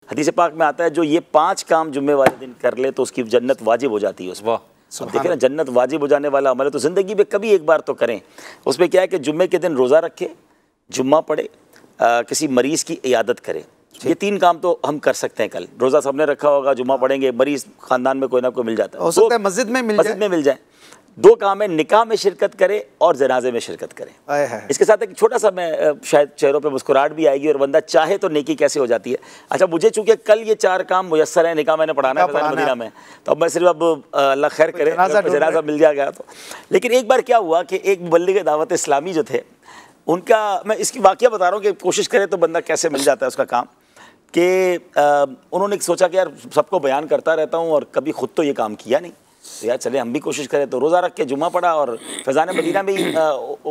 हदीस पाक में आता है जो ये 5 काम जुम्मे वाले दिन कर ले तो उसकी जन्नत वाजिब हो जाती है उसमें। अब देखिए ना, जन्नत वाजिब हो जाने वाला अमल है तो ज़िंदगी में कभी एक बार तो करें। उसमें क्या है कि जुम्मे के दिन रोज़ा रखे, जुम्मा पढ़े, किसी मरीज़ की इयादत करे। ये 3 काम तो हम कर सकते हैं। कल रोज़ा सबने रखा होगा, जुम्मा पढ़ेंगे, मरीज़ ख़ानदान में कोई ना कोई मिल जाता है, हो सकता है मस्जिद में मिल जाए। 2 काम है, निकाह में शिरकत करे और जनाजे में शिरकत करे। इसके साथ एक छोटा सा, मैं शायद चेहरों पे मुस्कुराहट भी आएगी और बंदा चाहे तो नेकी कैसे हो जाती है। अच्छा, मुझे चूंकि कल ये 4 काम मुयस्सर है, निकाह मैंने पढ़ाना है मदीना में, तो अब मैं सिर्फ अब अल्लाह खैर करे जनाजा मिल जाएगा तो। लेकिन एक बार क्या हुआ कि एक मुबल्लिग दावत इस्लामी जो थे उनका, मैं इसकी वाक़या बता रहा हूँ कि कोशिश करे तो बंदा कैसे मिल जाता है उसका काम, कि उन्होंने सोचा कि यार सबको बयान करता रहता हूँ और कभी खुद तो ये काम किया नहीं, तो यार चले हम भी कोशिश करें। तो रोज़ा रख के जुम्मा पड़ा और फैज़ान मदीना में ही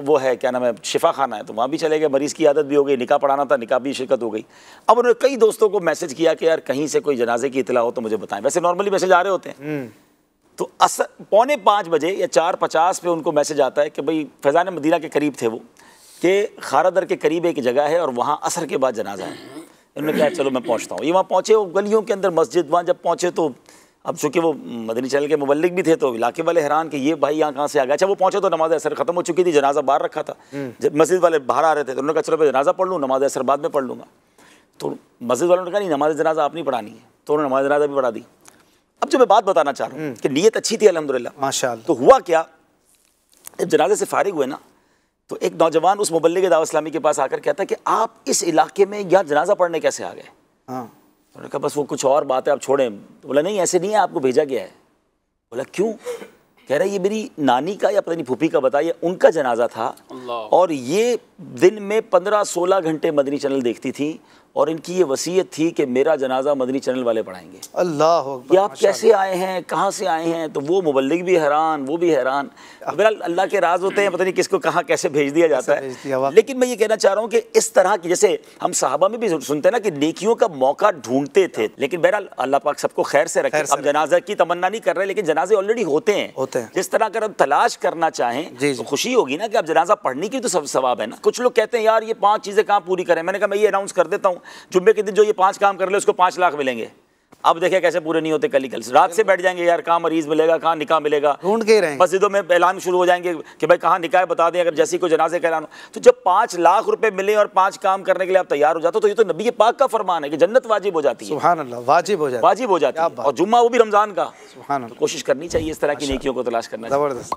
वो है, क्या नाम है, शिफा खाना है, तो वहाँ भी चले गए। मरीज़ की आदत भी हो गई, निकाह पढ़ाना था, निकाह भी शिरकत हो गई। अब उन्होंने कई दोस्तों को मैसेज किया कि यार कहीं से कोई जनाजे की इतला हो तो मुझे बताएं। वैसे नॉर्मली मैसेज आ रहे होते हैं। तो 4:45 बजे या 4:50 पे उनको मैसेज आता है कि भाई फैज़ान मदीना के करीब थे वो, कि खारादर के करीब एक जगह है और वहाँ असर के बाद जनाजा है। उन्होंने कहा चलो मैं पहुँचता हूँ। ये वहाँ पहुँचे, वो गलियों के अंदर मस्जिद, वहाँ जब पहुँचे तो अब चूँकि वो मदनी चैनल के मुबल्लिग भी थे तो इलाके वाले हैरान कि ये भाई यहाँ कहाँ से आ गया। अच्छा, वो पहुँचे तो नमाज असर ख़त्म हो चुकी थी, जनाजा बाहर रखा था, मस्जिद वाले बाहर आ रहे थे, तो उन्होंने कहा चलो मैं जनाजा पढ़ लूँ, नमाज असर बाद में पढ़ लूँगा। तो मस्जिद वालों ने कहा नहीं, नमाज जनाजा आप नहीं पढ़ानी है, तो उन्होंने नमाज जनाजा भी पढ़ा दी। अब जो मैं बात बताना चाह रहा हूँ कि नीयत अच्छी थी अल्हम्दुलिल्लाह माशाअल्लाह। तो हुआ क्या, जब जनाजे से फारिग हुए ना, तो एक नौजवान उस मुबल्लिग दावत इस्लामी के पास आकर कहता है कि आप इस इलाके में यहाँ जनाजा पढ़ने कैसे आ गए? उन्होंने कहा बस वो कुछ और बात है, आप छोड़ें। तो बोला नहीं ऐसे नहीं है, आपको भेजा गया है। बोला क्यों? कह रहा है ये मेरी नानी का या पता नहीं फूफी का बताइए, उनका जनाजा था और ये दिन में 15-16 घंटे मदनी चैनल देखती थी और इनकी ये वसीयत थी कि मेरा जनाजा मदनी चैनल वाले पढ़ाएंगे। अल्लाह, ये आप कैसे आए हैं, कहाँ से आए हैं? तो वो मुबल्लिग भी हैरान, वो भी हैरान। बहरहाल अल्लाह के राज होते हैं, पता नहीं किसको कहाँ कैसे भेज दिया जाता है। लेकिन मैं ये कहना चाह रहा हूँ कि इस तरह की, जैसे हम सहाबा में भी सुनते हैं ना कि नेकियों का मौका ढूंढते थे, लेकिन बहरहाल अल्लाह पाक सबको खैर से रखे। अब जनाजा की तमन्ना नहीं कर रहे, लेकिन जनाजे ऑलरेडी होते हैं। जिस तरह अगर हम तलाश करना चाहें तो खुशी होगी ना कि आप जनाजा पढ़ने की तो सब सवाब है ना। कुछ लोग कहते हैं यार ये 5 चीज़ें कहाँ पूरी करें। मैंने कहा मैं ये अनाउंस कर देता हूँ, जुम्मे के दिन जो ये 5 काम कर ले उसको 5 लाख मिलेंगे। अब देखें कैसे पूरे नहीं होते। कल रात से बैठ जाएंगे यार, कहाँ मरीज मिलेगा, कहाँ निकाह मिलेगा, ढूंढ के रहेंगे। मस्जिदों में ऐलान शुरू हो जाएंगे कि भाई कहाँ निकाह बता दें, अगर जैसी कोई जनाजे का ऐलान हो। तो जब 5 लाख रुपए मिले और 5 काम करने के लिए आप तैयार हो जाते हो, तो ये तो नबी पाक का फरमान है कि जन्नत वाजिब हो जाती है। सुभान अल्लाह, वाजिब हो जाती है। और जुम्मा वो भी रमजान का। सुभान अल्लाह, कोशिश करनी चाहिए इस तरह की नेकियों को तलाश करना। जबरदस्त।